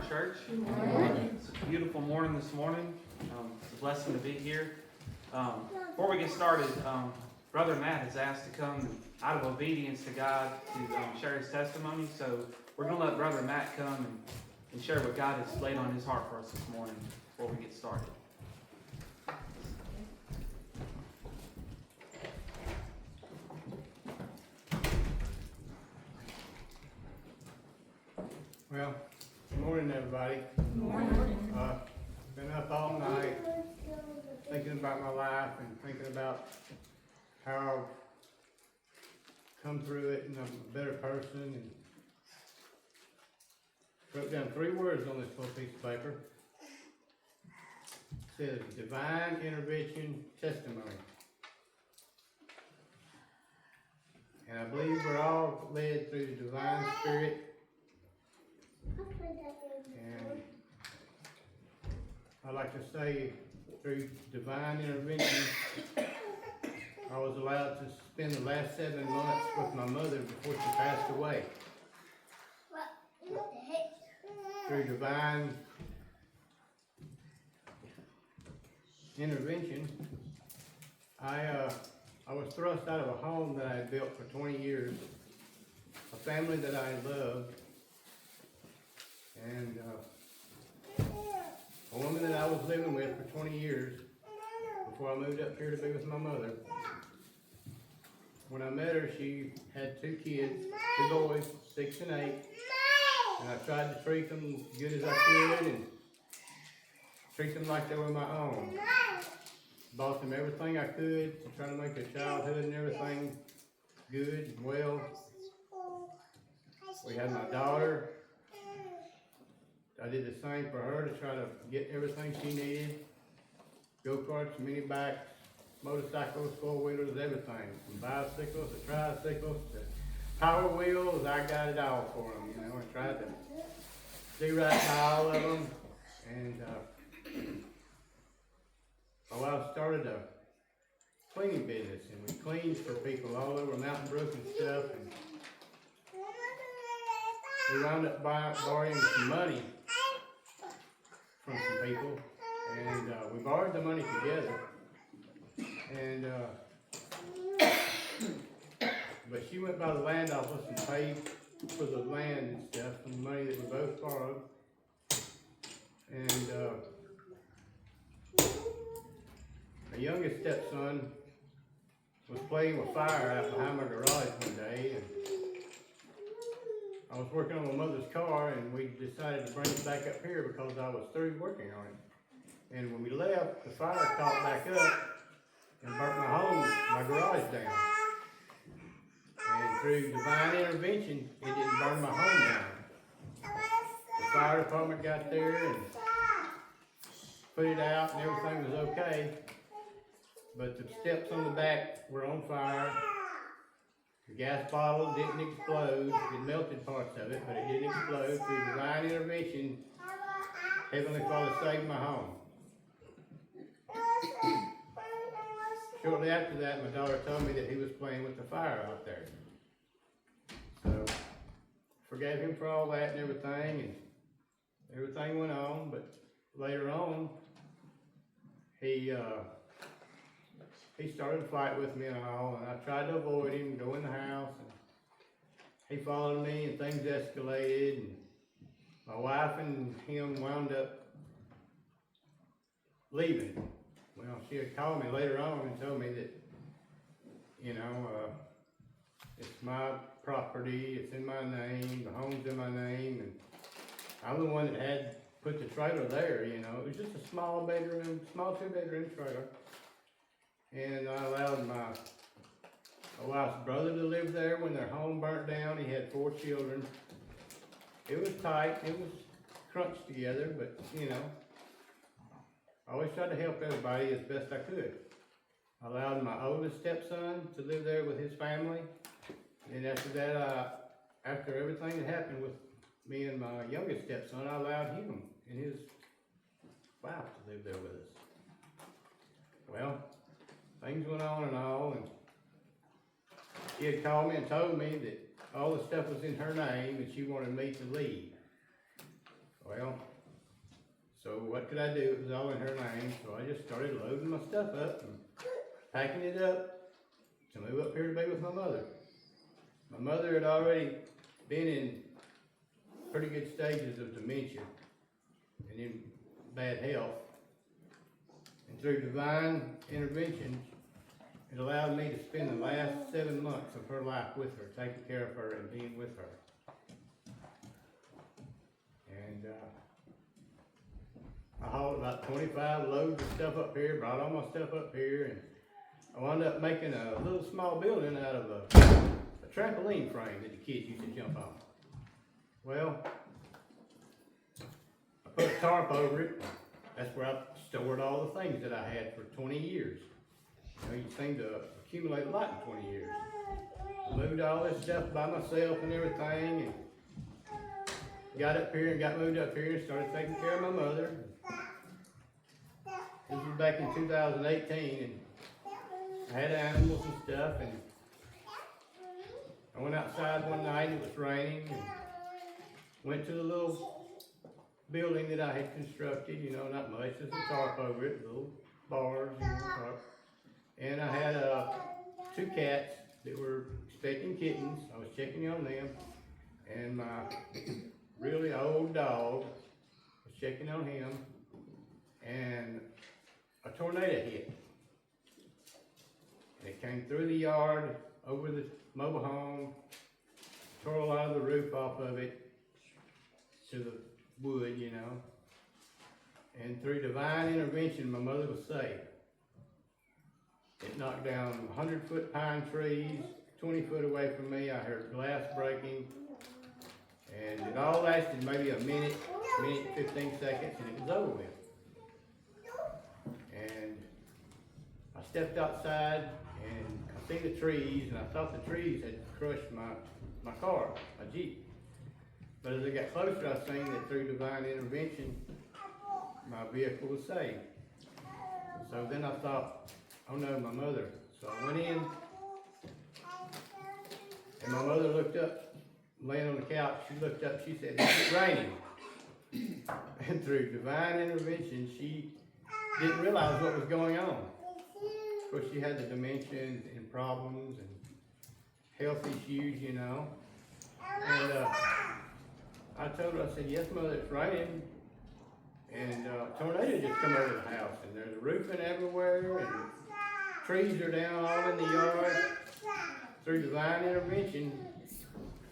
church. Good morning. It's a beautiful morning this morning. It's a blessing to be here. Before we get started, Brother Matt has asked to come out of obedience to God to share his testimony. So we're going to let Brother Matt come and share what God has laid on his heart for us this morning before we get started. Well, good morning, everybody. Good morning. Been up all night thinking about my life and thinking about how I've come through it, and I'm a better person. And wrote down 3 words on this little piece of paper. It says divine intervention testimony. And I believe we're all led through the divine spirit. And I like to say, through divine intervention, I was allowed to spend the last 7 months with my mother before she passed away. Through divine intervention, I was thrust out of a home that I had built for 20 years, a family that I loved, and a woman that I was living with for 20 years before I moved up here to be with my mother. When I met her, she had 2 kids, 2 boys, 6 and 8, and I tried to treat them as good as I could and treat them like they were my own. Bought them everything I could to try to make their childhood and everything good and well. We had my daughter. I did the same for her to try to get everything she needed. Go-karts, mini bikes, motorcycles, 4-wheelers, everything. From bicycles to tricycles to power wheels, I got it all for them, you know. I tried to do right by all of them. And my wife started a cleaning business, and we cleaned for people all over Mountain Brook and stuff. And we wound up borrowing some money from some people, and we borrowed the money together, and but she went by the land office and paid for the land and stuff from the money that we both borrowed, and my youngest stepson was playing with fire out behind my garage one day, and I was working on my mother's car, and we decided to bring it back up here because I was through working on it. And when we left, the fire caught back up and burnt my garage down. And through divine intervention, it didn't burn my home down. The fire department got there and put it out, and everything was okay. But the steps on the back were on fire. The gas bottle didn't explode. It melted parts of it, but it didn't explode. Through divine intervention, Heavenly Father saved my home. Shortly after that, my daughter told me that he was playing with the fire out there. So, forgave him for all that and everything went on. But later on, he started to fight with me and all, and I tried to avoid him, go in the house, and he followed me, and things escalated, and my wife and him wound up leaving. Well, she had called me later on and told me that, you know, it's my property, it's in my name, the home's in my name, and I'm the one that had put the trailer there, you know. It was just a small 2-bedroom trailer. And I allowed my wife's brother to live there when their home burnt down. He had 4 children. It was tight. It was crunched together, but, you know, I always tried to help everybody as best I could. I allowed my oldest stepson to live there with his family. And after that, after everything that happened with me and my youngest stepson, I allowed him and his wife to live there with us. Well, things went on and all, and she had called me and told me that all the stuff was in her name and she wanted me to leave. Well, what could I do? It was all in her name, so I just started loading my stuff up and packing it up to move up here to be with my mother. My mother had already been in pretty good stages of dementia and in bad health. And through divine intervention, it allowed me to spend the last 7 months of her life with her, taking care of her and being with her. And I hauled about 25 loads of stuff up here, brought all my stuff up here, and I wound up making a little small building out of a trampoline frame that the kids used to jump on. Well, I put a tarp over it. That's where I stored all the things that I had for 20 years. You know, you seem to accumulate a lot in 20 years. I moved all this stuff by myself and everything, and got up here and got moved up here and started taking care of my mother. This was back in 2018, and I had animals and stuff, and I went outside one night, it was raining, and went to the little building that I had constructed, you know, not much, just a tarp over it, little bars, you know, tarp. And I had 2 cats that were expecting kittens. I was checking on them, and my really old dog was checking on him, and a tornado hit. And it came through the yard, over the mobile home, tore a lot of the roof off of it to the wood, you know. And through divine intervention, my mother was saved. It knocked down 100-foot pine trees, 20 foot away from me. I heard glass breaking, and it all lasted maybe a minute, 15 seconds, and it was over with. And I stepped outside, and I seen the trees, and I thought the trees had crushed my car, my Jeep. But as I got closer, I seen that through divine intervention, my vehicle was saved. So then I thought, oh no, my mother. So I went in, and my mother looked up, laying on the couch. She looked up, she said, "It's raining." And through divine intervention, she didn't realize what was going on. Of course, she had the dementia and problems and health issues, you know. And I told her, I said, "Yes, Mother, it's raining." And a tornado just come over the house, and there's a roofing everywhere, and trees are down all in the yard. Through divine intervention,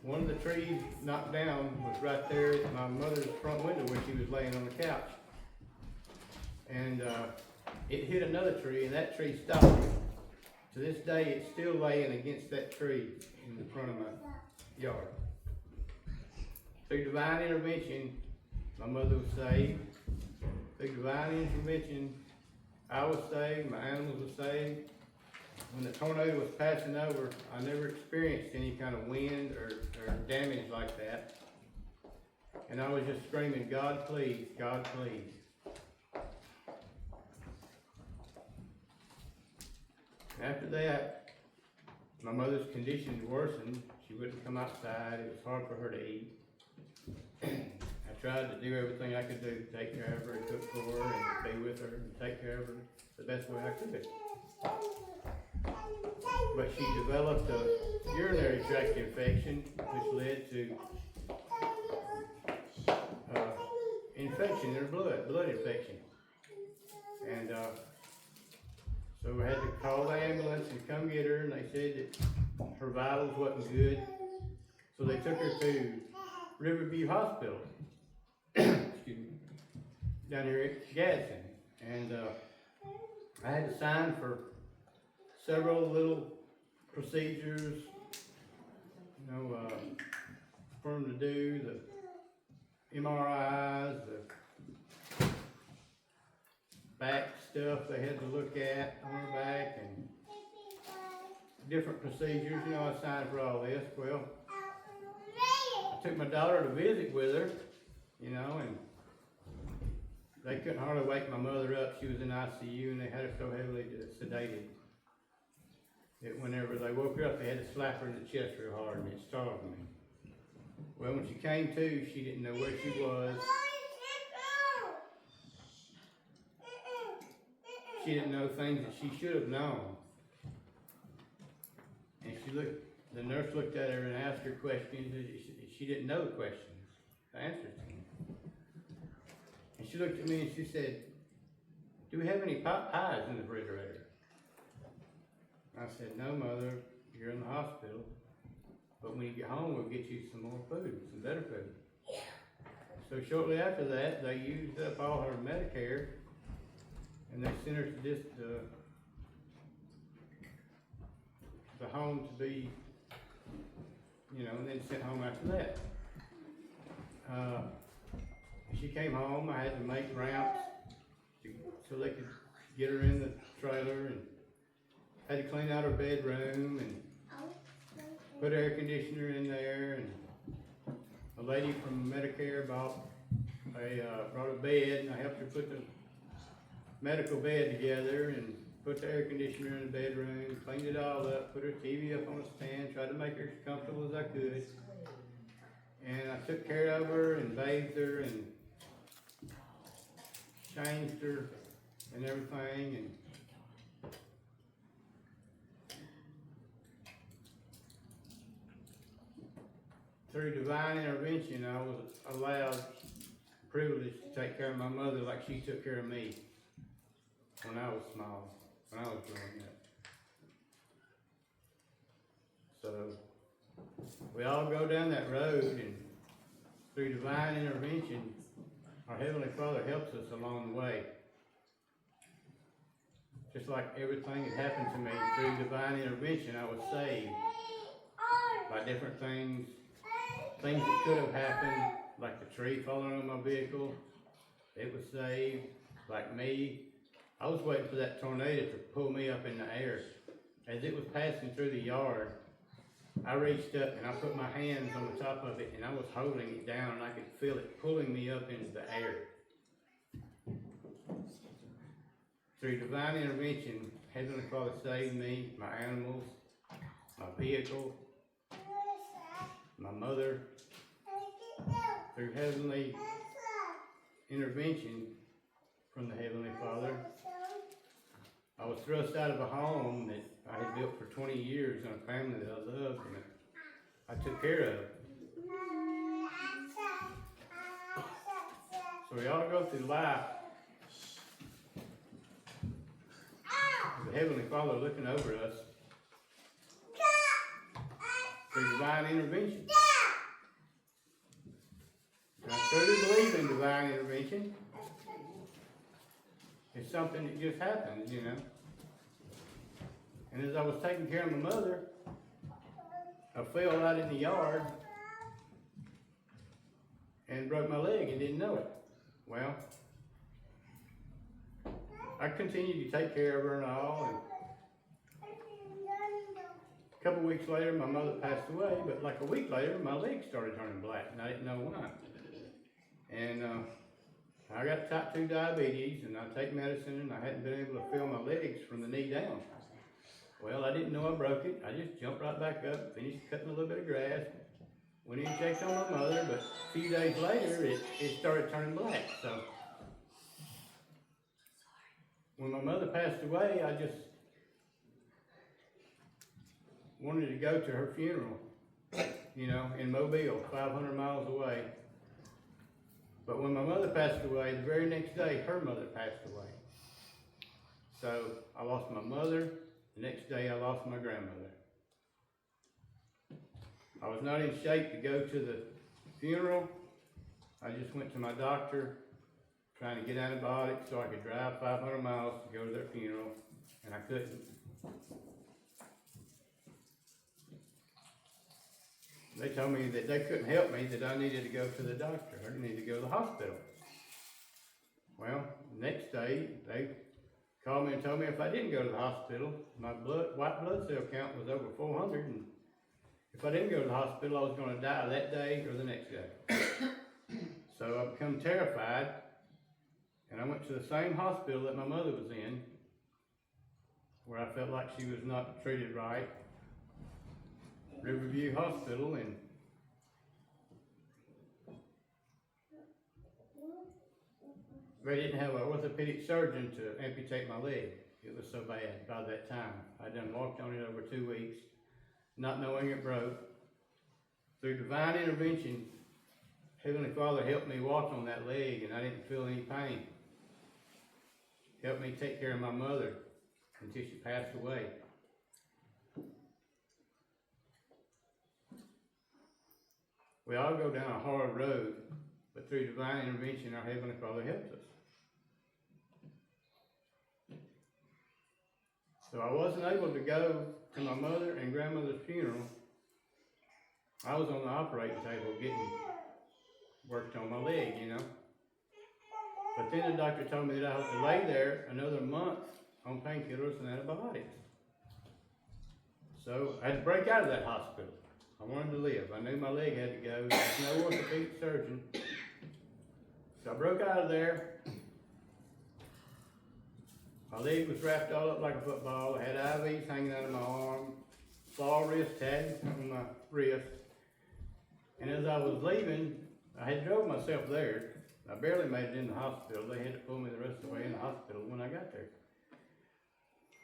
one of the trees knocked down was right there at my mother's front window where she was laying on the couch. And it hit another tree, and that tree stopped. To this day, it's still laying against that tree in the front of my yard. Through divine intervention, my mother was saved. Through divine intervention, I was saved, my animals were saved. When the tornado was passing over, I never experienced any kind of wind or damage like that. And I was just screaming, "God, please, God, please." After that, my mother's condition worsened. She wouldn't come outside. It was hard for her to eat. I tried to do everything I could do to take care of her and cook for her and be with her and take care of her the best way I could. But she developed a urinary tract infection, which led to infection in her blood infection. And so we had to call the ambulance and come get her, and they said that her vitals wasn't good. So they took her to Riverview Hospital, excuse me, down here at Gadsden. And I had to sign for several little procedures, you know, for them to do, the MRIs, the back stuff they had to look at on her back, and different procedures. You know, I signed for all this. Well, I took my daughter to visit with her, you know, and they couldn't hardly wake my mother up. She was in ICU, and they had her so heavily sedated that whenever they woke her up, they had to slap her in the chest real hard, and it startled me. Well, when she came to, she didn't know where she was. she didn't know things that she should have known. And the nurse looked at her and asked her questions, and she didn't know the questions, the answers to them. And she looked at me and she said, "Do we have any pot pies in the refrigerator?" I said, "No, Mother, you're in the hospital. But when you get home, we'll get you some more food, some better food." So shortly after that, they used up all her Medicare, and they sent her to this, the home to be, and then sent home after that. She came home, I had to make ramps so they could get her in the trailer, and had to clean out her bedroom, and put air conditioner in there, and a lady from Medicare brought a bed, and I helped her put the medical bed together, and put the air conditioner in the bedroom, cleaned it all up, put her TV up on a stand, tried to make her as comfortable as I could. And I took care of her, and bathed her, and changed her, and everything, and through divine intervention, I was allowed, privileged to take care of my mother like she took care of me when I was small, when I was growing up. So, we all go down that road, and through divine intervention, our Heavenly Father helps us along the way. Just like everything that happened to me, through divine intervention, I was saved by different things that could have happened, like the tree falling on my vehicle. It was saved. Like me, I was waiting for that tornado to pull me up in the air. As it was passing through the yard, I reached up and I put my hands on the top of it, and I was holding it down, and I could feel it pulling me up into the air. Through divine intervention, Heavenly Father saved me, my animals, my vehicle, my mother. Through heavenly intervention from the Heavenly Father, I was thrust out of a home that I had built for 20 years in a family that I loved and I took care of. So we ought to go through life with the Heavenly Father looking over us through divine intervention. And I truly believe in divine intervention. It's something that just happens, And as I was taking care of my mother, I fell out in the yard and broke my leg and didn't know it. Well, I continued to take care of her and all, and a couple weeks later, my mother passed away, but like a week later, my leg started turning black, and I didn't know why. And I got type 2 diabetes, and I take medicine, and I hadn't been able to feel my legs from the knee down. Well, I didn't know I broke it. I just jumped right back up, finished cutting a little bit of grass, went in and checked on my mother, but a few days later, it started turning black. So when my mother passed away, I just wanted to go to her funeral, in Mobile, 500 miles away. But when my mother passed away, the very next day, her mother passed away. So I lost my mother. The next day, I lost my grandmother. I was not in shape to go to the funeral. I just went to my doctor, trying to get antibiotics so I could drive 500 miles to go to their funeral, and I couldn't. They told me that they couldn't help me, that I needed to go to the doctor. I needed to go to the hospital. Well, the next day, they called me and told me if I didn't go to the hospital, my white blood cell count was over 400, and if I didn't go to the hospital, I was going to die that day or the next day. So I become terrified, and I went to the same hospital that my mother was in, where I felt like she was not treated right, Riverview Hospital, and they didn't have an orthopedic surgeon to amputate my leg. It was so bad by that time. I done walked on it over 2 weeks, not knowing it broke. Through divine intervention, Heavenly Father helped me walk on that leg and I didn't feel any pain. Helped me take care of my mother until she passed away. We all go down a hard road, but through divine intervention, our Heavenly Father helps us. So I wasn't able to go to my mother and grandmother's funeral. I was on the operating table getting worked on my leg, you know. But then the doctor told me that I had to lay there another month on painkillers and antibiotics. So I had to break out of that hospital. I wanted to live. I knew my leg had to go. There was no orthopedic surgeon. So I broke out of there. My leg was wrapped all up like a football. I had IVs hanging out of my arm, claw wrist tags on my wrist. And as I was leaving, I had drove myself there. I barely made it in the hospital. They had to pull me the rest of the way in the hospital when I got there.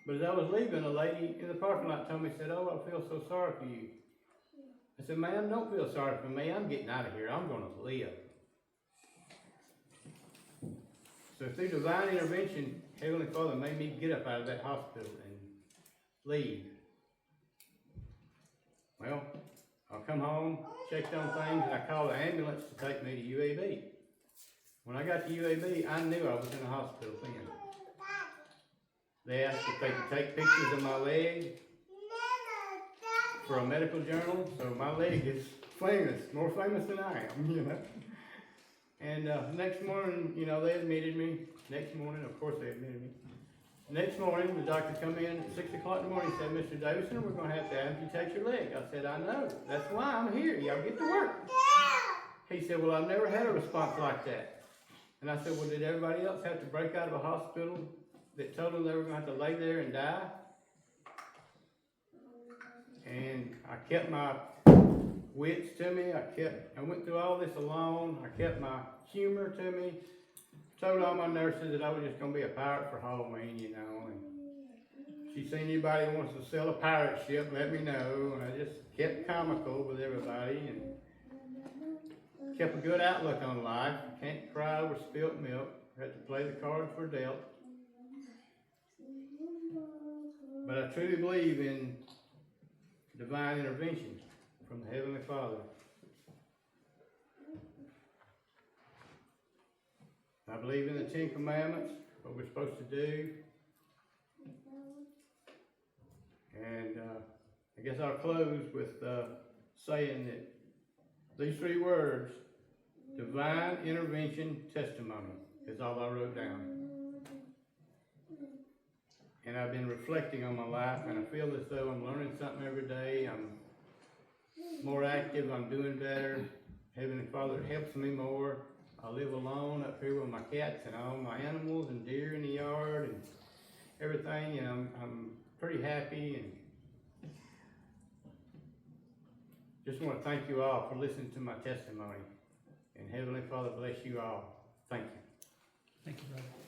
But as I was leaving, a lady in the parking lot told me, said, "Oh, I feel so sorry for you." I said, "Ma'am, don't feel sorry for me. I'm getting out of here. I'm going to live." So through divine intervention, Heavenly Father made me get up out of that hospital and leave. Well, I come home, checked on things, and I called the ambulance to take me to UAB. When I got to UAB, I knew I was in the hospital then. They asked if they could take pictures of my leg for a medical journal, so my leg is famous, more famous than I am, you know. And next morning, you know, they admitted me. Next morning, of course they admitted me. Next morning, the doctor come in at 6 o'clock in the morning and said, "Mr. Davison, we're going to have to amputate your leg." I said, "I know. That's why I'm here. Y'all get to work." He said, "Well, I've never had a response like that." And I said, "Well, did everybody else have to break out of a hospital that told them they were going to have to lay there and die?" And I kept my wits to me. I went through all this alone. I kept my humor to me. Told all my nurses that I was just going to be a pirate for Halloween, you know. And if you see anybody who wants to sell a pirate ship, let me know. And I just kept comical with everybody and kept a good outlook on life. You can't cry over spilt milk. You have to play the cards we're dealt. But I truly believe in divine intervention from the Heavenly Father. I believe in the 10 Commandments, what we're supposed to do. And I guess I'll close with saying that these 3 words, divine intervention testimony, is all I wrote down. And I've been reflecting on my life, and I feel as though I'm learning something every day. I'm more active, I'm doing better. Heavenly Father helps me more. I live alone up here with my cats and all my animals and deer in the yard and everything, and I'm pretty happy. And just want to thank you all for listening to my testimony. And Heavenly Father bless you all. Thank you. Thank you, brother.